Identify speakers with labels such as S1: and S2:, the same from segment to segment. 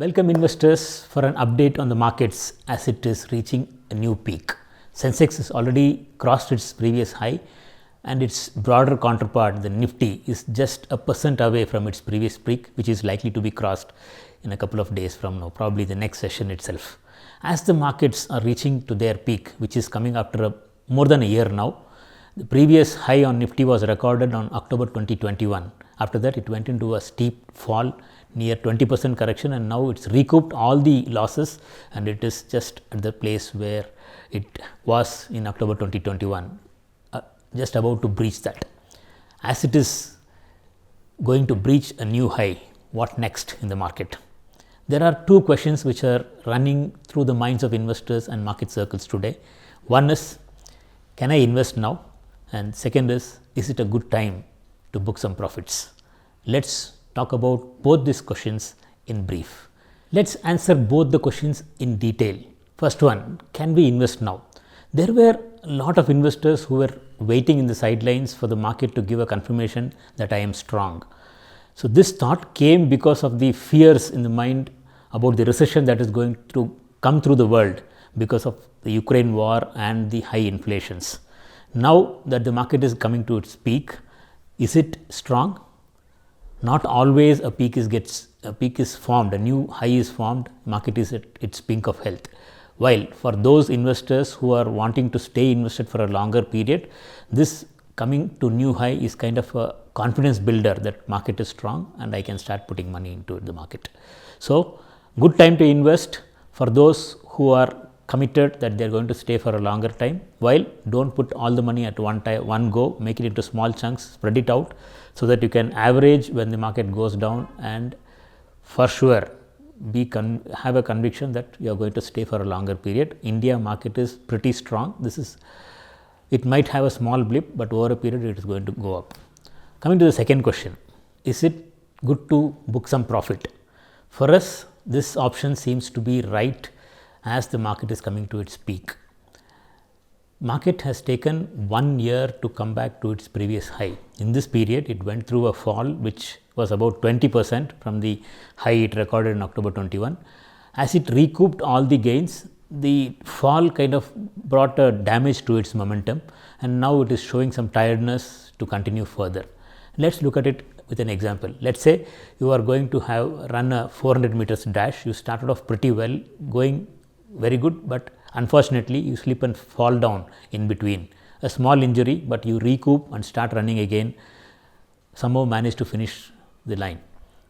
S1: Welcome investors for an update on the markets as it is reaching a new peak. SENSEX has already crossed its previous high and its broader counterpart, the Nifty, is just 1% away from its previous peak, which is likely to be crossed in a couple of days from now, probably the next session itself. As the markets are reaching to their peak, which is coming after more than a year now, the previous high on Nifty was recorded on October 2021. After that, it went into a steep fall, near 20% correction, and now it's recouped all the losses and it is just at the place where it was in October 2021, just about to breach that. As it is going to breach a new high, what next in the market? There are two questions which are running through the minds of investors and market circles today. One is, can I invest now? And second is it a good time to book some profits? Let's talk about both these questions in brief. Let's answer both the questions in detail. First one, can we invest now? There were a lot of investors who were waiting in the sidelines for the market to give a confirmation that I am strong. So this thought came because of the fears in the mind about the recession that is going to come through the world because of the Ukraine war and the high inflations. Now that the market is coming to its peak, is it strong? Not always a peak is formed, a new high is formed, market is at its peak of health. While for those investors who are wanting to stay invested for a longer period, this coming to new high is kind of a confidence builder that market is strong and I can start putting money into the market. So good time to invest for those who are committed that they are going to stay for a longer time, while don't put all the money at one go, make it into small chunks, spread it out so that you can average when the market goes down and for sure have a conviction that you are going to stay for a longer period. India market is pretty strong. It might have a small blip, but over a period it is going to go up. Coming to the second question, is it good to book some profit? For us, this option seems to be right as the market is coming to its peak. Market has taken 1 year to come back to its previous high. In this period, it went through a fall which was about 20% from the high it recorded in October 21. As it recouped all the gains, the fall kind of brought a damage to its momentum and now it is showing some tiredness to continue further. Let's look at it with an example. Let's say you are going to run a 400 meters dash. You started off pretty well, going very good, but unfortunately you slip and fall down in between. A small injury, but you recoup and start running again, somehow manage to finish the line.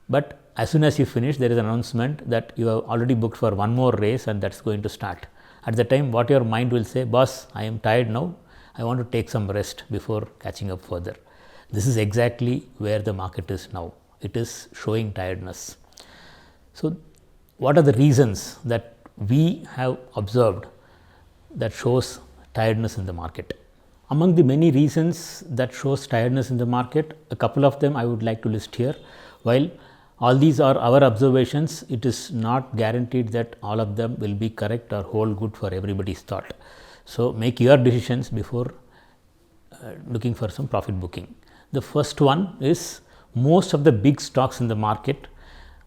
S1: But as soon as you finish, there is an announcement that you have already booked for one more race and that's going to start. At the time, what your mind will say, boss, I am tired now, I want to take some rest before catching up further. This is exactly where the market is now. It is showing tiredness. So what are the reasons that we have observed that shows tiredness in the market? Among the many reasons that shows tiredness in the market, a couple of them I would like to list here. While all these are our observations, it is not guaranteed that all of them will be correct or hold good for everybody's thought. So make your decisions before looking for some profit booking. The first one is, most of the big stocks in the market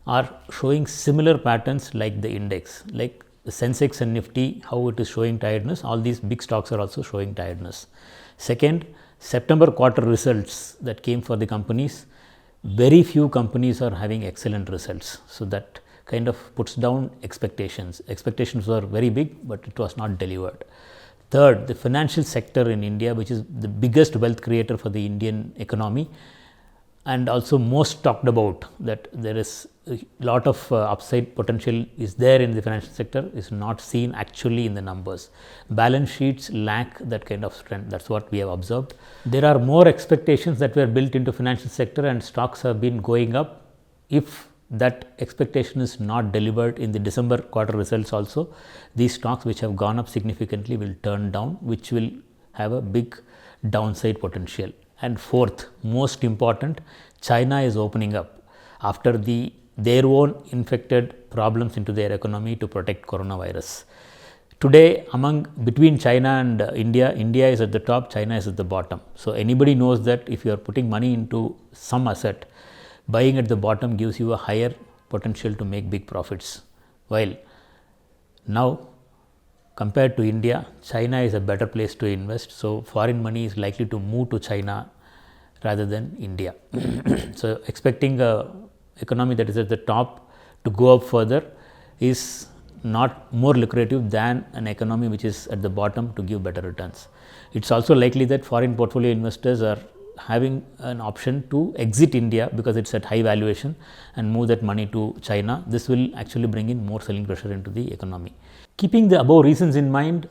S1: are showing similar patterns like the index, like the SENSEX and Nifty, how it is showing tiredness. All these big stocks are also showing tiredness. Second, September quarter results that came for the companies, very few companies are having excellent results. So that kind of puts down expectations. Expectations were very big, but it was not delivered. Third, the financial sector in India, which is the biggest wealth creator for the Indian economy, and also most talked about, that there is a lot of upside potential is there in the financial sector, is not seen actually in the numbers. Balance sheets lack that kind of strength. That's what we have observed. There are more expectations that were built into financial sector and stocks have been going up. If that expectation is not delivered in the December quarter results also, these stocks which have gone up significantly will turn down, which will have a big downside potential. And fourth, most important, China is opening up after their own infected problems into their economy to protect coronavirus. Today, between China and India, India is at the top, China is at the bottom. So anybody knows that if you are putting money into some asset, buying at the bottom gives you a higher potential to make big profits. While now compared to India, China is a better place to invest. So, foreign money is likely to move to China rather than India. So, expecting a economy that is at the top to go up further is not more lucrative than an economy which is at the bottom to give better returns. It is also likely that foreign portfolio investors are having an option to exit India because it is at high valuation and move that money to China. This will actually bring in more selling pressure into the economy. Keeping the above reasons in mind,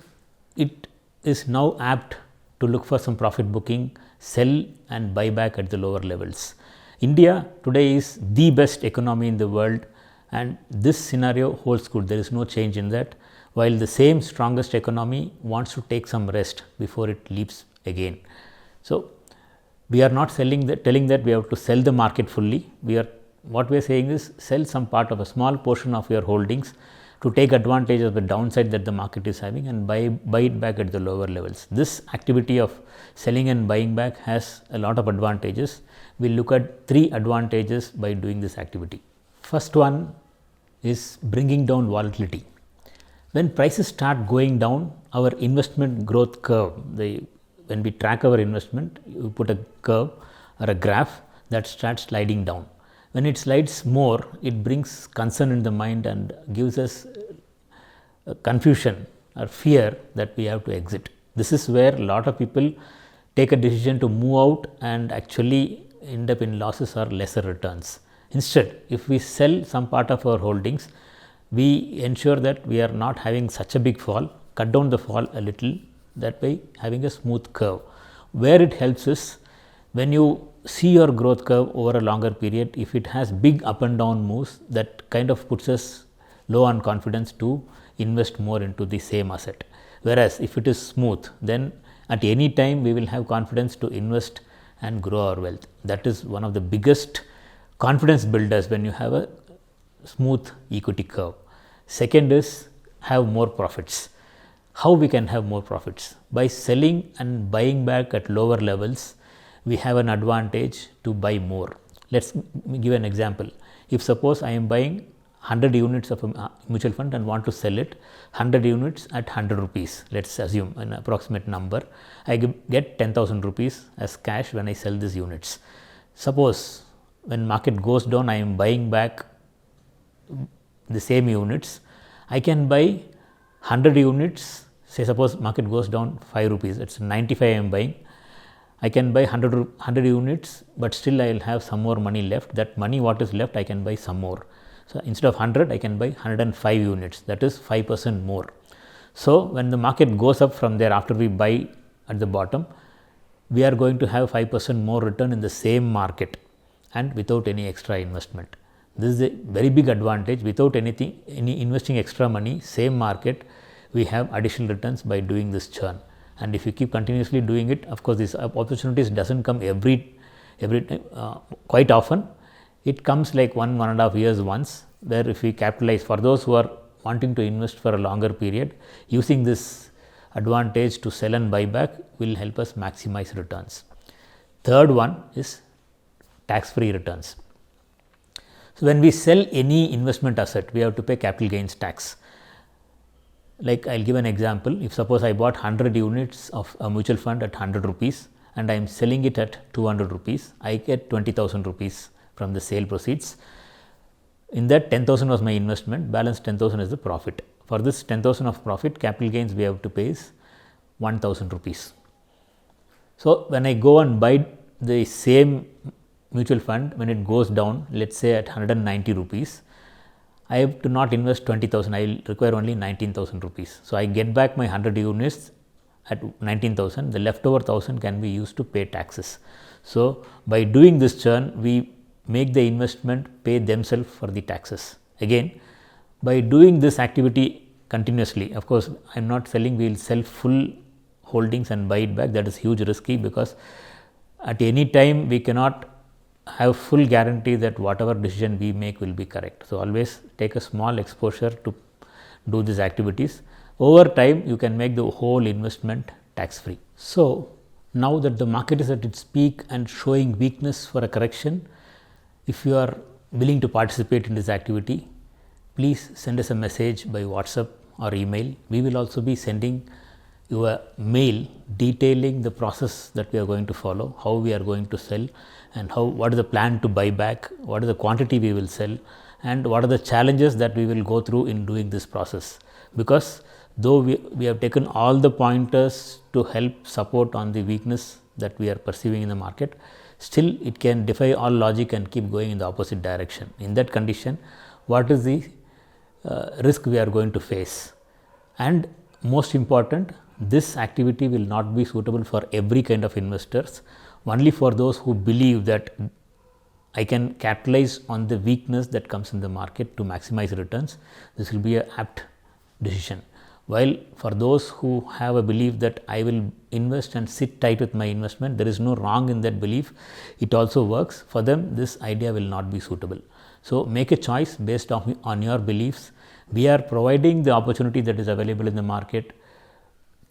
S1: it is now apt to look for some profit booking, sell and buy back at the lower levels. India today is the best economy in the world, and this scenario holds good. There is no change in that, while the same strongest economy wants to take some rest before it leaps again. So, we are not telling that we have to sell the market fully. What we are saying is sell some part of a small portion of your holdings to take advantage of the downside that the market is having and buy it back at the lower levels. This activity of selling and buying back has a lot of advantages. We will look at 3 advantages by doing this activity. First one is bringing down volatility. When prices start going down, our investment growth curve, when we track our investment, you put a curve or a graph that starts sliding down. When it slides more, it brings concern in the mind and gives us confusion or fear that we have to exit. This is where a lot of people take a decision to move out and actually end up in losses or lesser returns. Instead, if we sell some part of our holdings, we ensure that we are not having such a big fall, cut down the fall a little, that by having a smooth curve. Where it helps is when you see your growth curve over a longer period, if it has big up and down moves, that kind of puts us low on confidence to invest more into the same asset. Whereas, if it is smooth, then at any time we will have confidence to invest and grow our wealth. That is one of the biggest confidence builders when you have a smooth equity curve. Second is have more profits. How we can have more profits? By selling and buying back at lower levels, we have an advantage to buy more. Let us give an example. If suppose I am buying 100 units of a mutual fund and want to sell it 100 units at 100 rupees, let us assume an approximate number, I get 10,000 rupees as cash when I sell these units. Suppose when market goes down, I am buying back the same units, I can buy 100 units, say suppose market goes down 5 rupees, it is 95 I am buying, I can buy 100 units, but still I will have some more money left. That money what is left I can buy some more. So, instead of 100 I can buy 105 units, that is 5% more. So, when the market goes up from there after we buy at the bottom, we are going to have 5% more return in the same market and without any extra investment. This is a very big advantage. Without any investing extra money, same market, we have additional returns by doing this churn. And if you keep continuously doing it, of course, these opportunities doesn't come every time, quite often. It comes like 1.5 years once, where if we capitalize, for those who are wanting to invest for a longer period, using this advantage to sell and buy back will help us maximize returns. Third one is tax free returns. So, when we sell any investment asset, we have to pay capital gains tax. Like I will give an example, if suppose I bought 100 units of a mutual fund at 100 rupees and I am selling it at 200 rupees, I get 20,000 rupees from the sale proceeds. In that 10,000 was my investment, balance 10,000 is the profit. For this 10,000 of profit, capital gains we have to pay is 1,000 rupees. So, when I go and buy the same mutual fund, when it goes down, let us say at 190 rupees, I have to not invest 20,000, I will require only 19,000 rupees. So, I get back my 100 units at 19,000, the leftover 1,000 can be used to pay taxes. So, by doing this churn, we make the investment pay themselves for the taxes. Again, by doing this activity continuously, of course, I am not selling, we will sell full holdings and buy it back, that is huge risky, because at any time we cannot have full guarantee that whatever decision we make will be correct. So, always take a small exposure to do these activities. Over time, you can make the whole investment tax free. So, now that the market is at its peak and showing weakness for a correction, if you are willing to participate in this activity, please send us a message by WhatsApp or email. We will also be sending you a mail detailing the process that we are going to follow, how we are going to sell, and what is the plan to buy back, what is the quantity we will sell, and what are the challenges that we will go through in doing this process. Because though we have taken all the pointers to help support on the weakness that we are perceiving in the market, still it can defy all logic and keep going in the opposite direction. In that condition, what is the risk we are going to face? And most important, this activity will not be suitable for every kind of investors, only for those who believe that I can capitalize on the weakness that comes in the market to maximize returns. This will be an apt decision. While for those who have a belief that I will invest and sit tight with my investment, there is no wrong in that belief, it also works. For them, this idea will not be suitable. So, make a choice based on your beliefs. We are providing the opportunity that is available in the market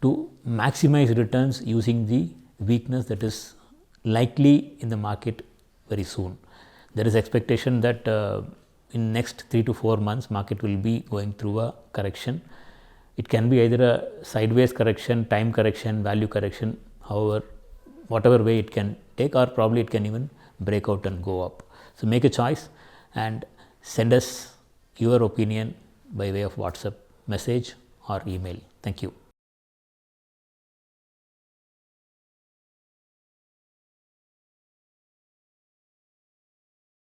S1: to maximize returns using the weakness that is likely in the market very soon. There is expectation that in next 3 to 4 months market will be going through a correction. It can be either a sideways correction, time correction, value correction, however, whatever way it can take, or probably it can even break out and go up. So, make a choice and send us your opinion by way of WhatsApp message or email. Thank you.